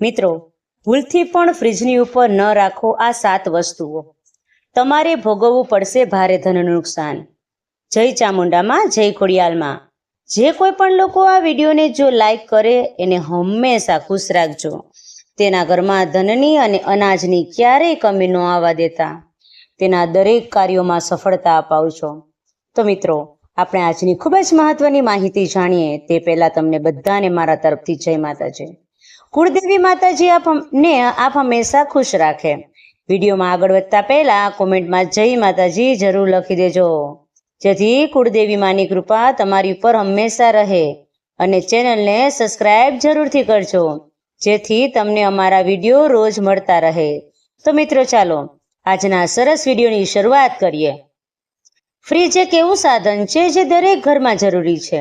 મિત્રો, ભૂલથી પણ ફ્રીજની ઉપર ન રાખો આ 7 વસ્તુઓ. તમારે ભોગવવું પડશે ભારે ધનનું નુકસાન. જય ચામુંડામાં, જય ખોડિયાલમાં. જે કોઈ પણ લોકો આ વિડીયોને જો લાઈક કરે એને હંમેશા ખુશ રાખજો. તેના ઘરમાં ધનની અને અનાજની ક્યારેય કમી ન આવવા દેતા. તેના દરેક કાર્યોમાં સફળતા અપાવજો. તો મિત્રો, આપણે આજની ખૂબ જ મહત્વની માહિતી જાણીએ તે પહેલા તમને બધાને મારા તરફથી જય માતાજી. કુળદેવી માતાજી આપ હંમેશા ખુશ રાખે. વિડીયોમાં આગળ વધતા પહેલા કોમેન્ટમાં જય માતાજી જરૂર લખી દેજો, જેથી કુળદેવી માની કૃપા તમારી ઉપર હંમેશા રહે. અને ચેનલને સબસ્ક્રાઇબ જરૂરથી કરજો, જેથી તમને અમારા વિડીયો રોજ મળતા રહે. તો મિત્રો ચાલો આજના સરસ વિડીયોની શરૂઆત કરીએ. ફ્રીજ એક એવું સાધન છે જે દરેક ઘરમાં જરૂરી છે.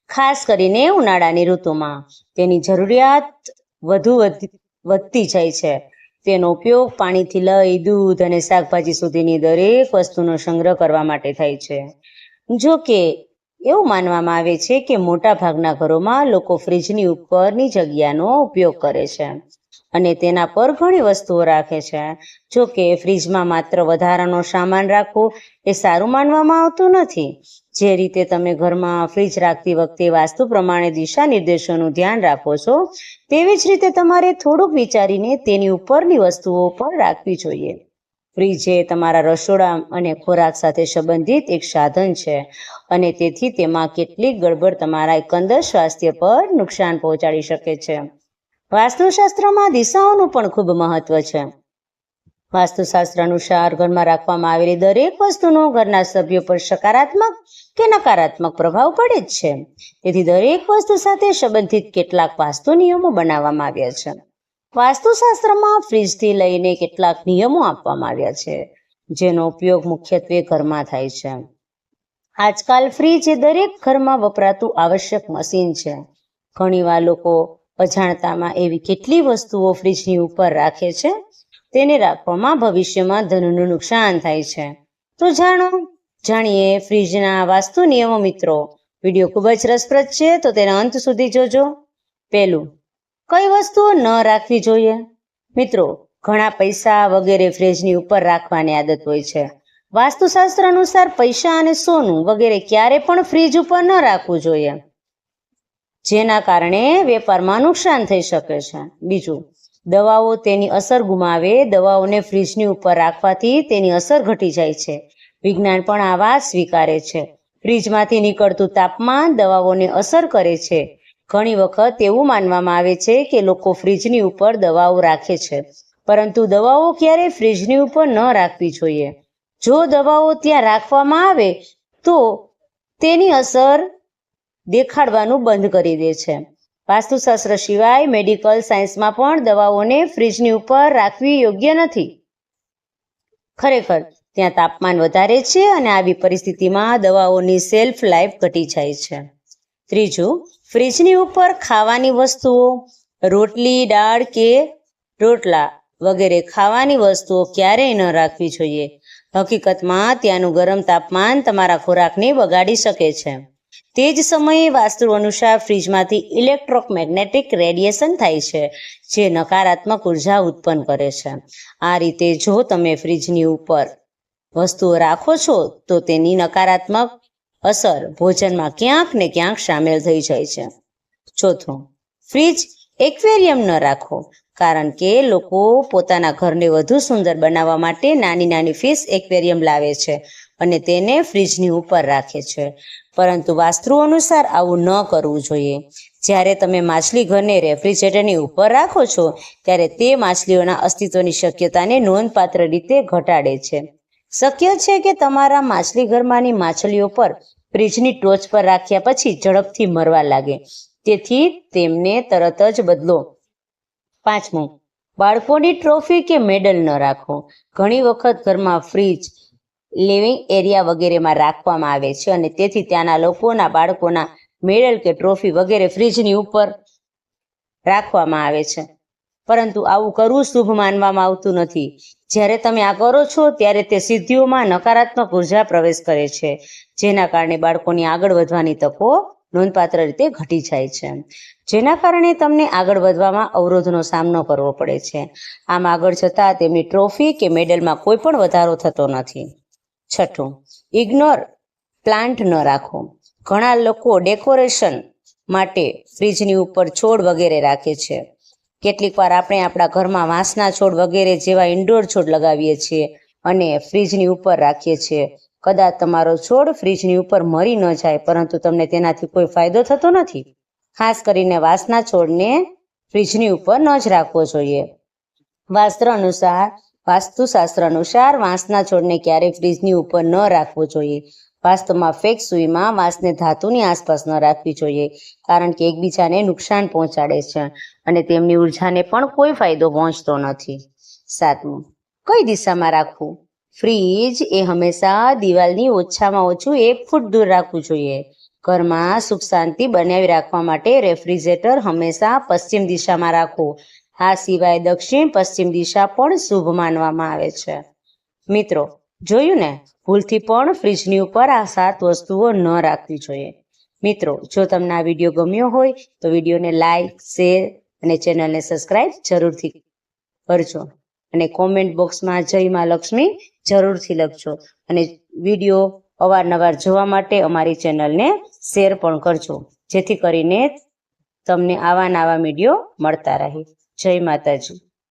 ખાસ કરીને ઉનાળાની ઋતુમાં તેની જરૂરિયાત વધતી જાય છે. તેનો ઉપયોગ પાણીથી લઈ દૂધ અને શાકભાજી સુધીની દરેક વસ્તુનો સંગ્રહ કરવા માટે થાય છે. જો કે એવું માનવામાં આવે છે કે મોટા ભાગના ઘરોમાં લોકો ફ્રીજની ઉપરની જગ્યાનો ઉપયોગ કરે છે અને તેના પર ઘણી વસ્તુઓ રાખે છે. જો કે ફ્રીજમાં માત્ર વધારાનો સામાન રાખવો એ સારું માનવામાં આવતું નથી. જે રીતે તમે ઘરમાં ફ્રીજ રાખતી વખતે વાસ્તુ પ્રમાણે દિશા નિર્દેશોનું ધ્યાન રાખો છો, તેવી જ રીતે તમારે થોડુંક વિચારીને તેની ઉપરની વસ્તુઓ પણ રાખવી જોઈએ. ફ્રીજ એ તમારા રસોડા અને ખોરાક સાથે સંબંધિત એક સાધન છે અને તેથી તેમાં કેટલીક ગડબડ તમારા એકંદર સ્વાસ્થ્ય પર નુકસાન પહોંચાડી શકે છે. વાસ્તુશાસ્ત્રમાં દિશાઓનું પણ ખૂબ મહત્વ છે. વાસ્તુશાસ્ત્ર અનુસાર ઘરમાં રાખવામાં આવેલી દરેક વસ્તુનો ઘરના સભ્યો પર સકારાત્મક કે નકારાત્મક પ્રભાવ પડે જ છે. તેથી દરેક વસ્તુ સાથે સંબંધિત કેટલાક વાસ્તુ નિયમો બનાવવામાં આવ્યા છે. વાસ્તુશાસ્ત્રમાં ફ્રીજથી લઈને કેટલાક નિયમો આપવામાં આવ્યા છે, જેનો ઉપયોગ મુખ્યત્વે ઘરમાં થાય છે. આજકાલ ફ્રીજ એ દરેક ઘરમાં વપરાતું આવશ્યક મશીન છે. ઘણીવાર લોકો અજાણતામાં એવી કેટલી વસ્તુઓ ફ્રીજની ઉપર રાખે છે તેને રાખવામાં ભવિષ્યમાં ધનનું નુકસાન થાય છે. તો જાણીએ ફ્રીજના વાસ્તુ નિયમો. મિત્રો, વિડીયો ખૂબ જ રસપ્રદ છે, તો તેના અંત સુધી જોજો. પહેલું, કઈ વસ્તુઓ ન રાખવી જોઈએ? મિત્રો, ઘણા પૈસા વગેરે ફ્રીજની ઉપર રાખવાની આદત હોય છે. વાસ્તુશાસ્ત્ર અનુસાર પૈસા અને સોનું વગેરે ક્યારે પણ ફ્રીજ ઉપર ન રાખવું જોઈએ, જેના કારણે વેપારમાં નુકસાન થઈ શકે છે. બીજું, દવાઓ તેની અસર ગુમાવે. દવાઓને ફ્રીજની ઉપર રાખવાથી તેની અસર ઘટી જાય છે. વિજ્ઞાન પણ આ વાત સ્વીકારે છે. ફ્રીજમાંથી નીકળતું તાપમાન દવાઓને અસર કરે છે. ઘણી વખત એવું માનવામાં આવે છે કે લોકો ફ્રીજની ઉપર દવાઓ રાખે છે, પરંતુ દવાઓ ક્યારેય ફ્રીજની ઉપર ન રાખવી જોઈએ. જો દવાઓ ત્યાં રાખવામાં આવે તો તેની અસર દેખાડવાનું બંધ કરી દે છે. વાસ્તુશાસ્ત્ર સિવાય મેડિકલ સાયન્સમાં પણ દવાઓને ફ્રીજની ઉપર રાખવી યોગ્ય નથી. ખરેખર ત્યાં તાપમાન વધારે છે અને આવી પરિસ્થિતિમાં દવાઓની શેલ્ફ લાઈફ ઘટી જાય છે. ત્રીજું, ફ્રીજની ઉપર ખાવાની વસ્તુઓ, રોટલી, દાળ કે રોટલા વગેરે ખાવાની વસ્તુઓ ક્યારેય ન રાખવી જોઈએ. હકીકતમાં ત્યાંનું ગરમ તાપમાન તમારા ખોરાકને બગાડી શકે છે. તે જ સમયે વાસ્તુ અનુસાર ફ્રીજમાંથી ઇલેક્ટ્રોમેગ્નેટિક રેડિયેશન થાય છે, જે નકારાત્મક ઉર્જા ઉત્પન્ન કરે છે. આ રીતે જો તમે ફ્રીજની ઉપર વસ્તુઓ રાખો છો તો તેની નકારાત્મક અસર ભોજનમાં ક્યાંક ને ક્યાંક સામેલ થઈ જાય છે. ચોથું, ફ્રીજ એક્વેરિયમ ન રાખો, કારણ કે લોકો પોતાના ઘરને વધુ સુંદર બનાવવા માટે નાની નાની ફિશ એક્વેરિયમ લાવે છે અને તેને ફ્રીજની ઉપર રાખે છે. પરંતુ વાસ્તુ અનુસાર આવું ન કરવું જોઈએ. જ્યારે તમે માછલી ઘરને રેફ્રિજરેટરની ઉપર રાખો છો ત્યારે તે માછલીઓના અસ્તિત્વની શક્યતાને નોંધપાત્ર રીતે ઘટાડે છે. શક્ય છે કે તમારા માછલી ઘરમાંની માછલીઓ પર ફ્રીજની ટોચ પર રાખ્યા પછી ઝડપથી મરવા લાગે, તેથી તેમને તરત જ બદલો. પાંચમું, બાળકોની ટ્રોફી કે મેડલ ન રાખો. ઘણી વખત ઘરમાં ફ્રીજ લિવિંગ એરિયા વગેરેમાં રાખવામાં આવે છે અને તેથી ત્યાંના લોકોના બાળકોના મેડલ કે ટ્રોફી વગેરે ફ્રીજની ઉપર રાખવામાં આવે છે. પરંતુ આવું કરવું શુભ માનવામાં આવતું નથી. જ્યારે તમે આ કરો છો ત્યારે તે સિદ્ધિઓમાં નકારાત્મક ઉર્જા પ્રવેશ કરે છે, જેના કારણે બાળકોની આગળ વધવાની તકો નોંધપાત્ર રીતે ઘટી જાય છે, જેના કારણે તમને આગળ વધવામાં અવરોધનો સામનો કરવો પડે છે. આમ આગળ જતાં તેમની ટ્રોફી કે મેડલમાં કોઈ પણ વધારો થતો નથી. છઠ્ઠું, ઇગ્નોર પ્લાન્ટ ન રાખો. ઘણા લોકો ડેકોરેશન માટે ફ્રીજની ઉપર છોડ વગેરે રાખે છે. કેટલીક વાર આપણે આપણા ઘરમાં વાંસના છોડ વગેરે જેવા ઇન્ડોર છોડ લગાવીએ છીએ અને ફ્રીજની ઉપર રાખીએ છીએ. કદાચ તમારો છોડ ફ્રીજની ઉપર મરી ન જાય, પરંતુ તમને તેનાથી કોઈ ફાયદો થતો નથી. ખાસ કરીને વાંસના છોડને ફ્રીજની ઉપર ન જ રાખવો જોઈએ. વાસ્તુશાસ્ત્ર અનુસાર વાંસના છોડને ક્યારેય ફ્રીજની ઉપર ન રાખવો જોઈએ. વાસ્તવમાં ફેંગ શુઈમાં વાંસને ધાતુની આસપાસ ન રાખવી જોઈએ, કારણ કે એકબીજાને નુકસાન પહોંચાડે છે અને તેમની ઉર્જાને પણ કોઈ ફાયદો પહોંચતો નથી. સાતમું, કઈ દિશામાં રાખવું? ફ્રીજ એ હંમેશા દિવાલની ઓછામાં ઓછું 1 ફૂટ દૂર રાખવું જોઈએ. ઘરમાં સુખ શાંતિ બનાવી રાખવા માટે રેફ્રિજરેટર હંમેશા પશ્ચિમ દિશામાં રાખવું. આ સિવાય દક્ષિણ પશ્ચિમ દિશા પણ શુભ માનવામાં આવે છે. મિત્રો, જોયું ને, ભૂલથી પણ ફ્રીજની ઉપર આ 7 વસ્તુઓ ન રાખવી જોઈએ. મિત્રો, જો તમને આ વિડીયો ગમ્યો હોય તો વિડીયોને લાઈક, શેર અને ચેનલને સબસ્ક્રાઈબ જરૂરથી કરજો અને કોમેન્ટ બોક્સમાં જય મા લક્ષ્મી જરૂરથી લખજો અને વિડીયો અવારનવાર જોવા માટે અમારી ચેનલને શેર પણ કરજો, જેથી કરીને તમને આવા નવા વિડીયો મળતા રહે. જય માતાજી.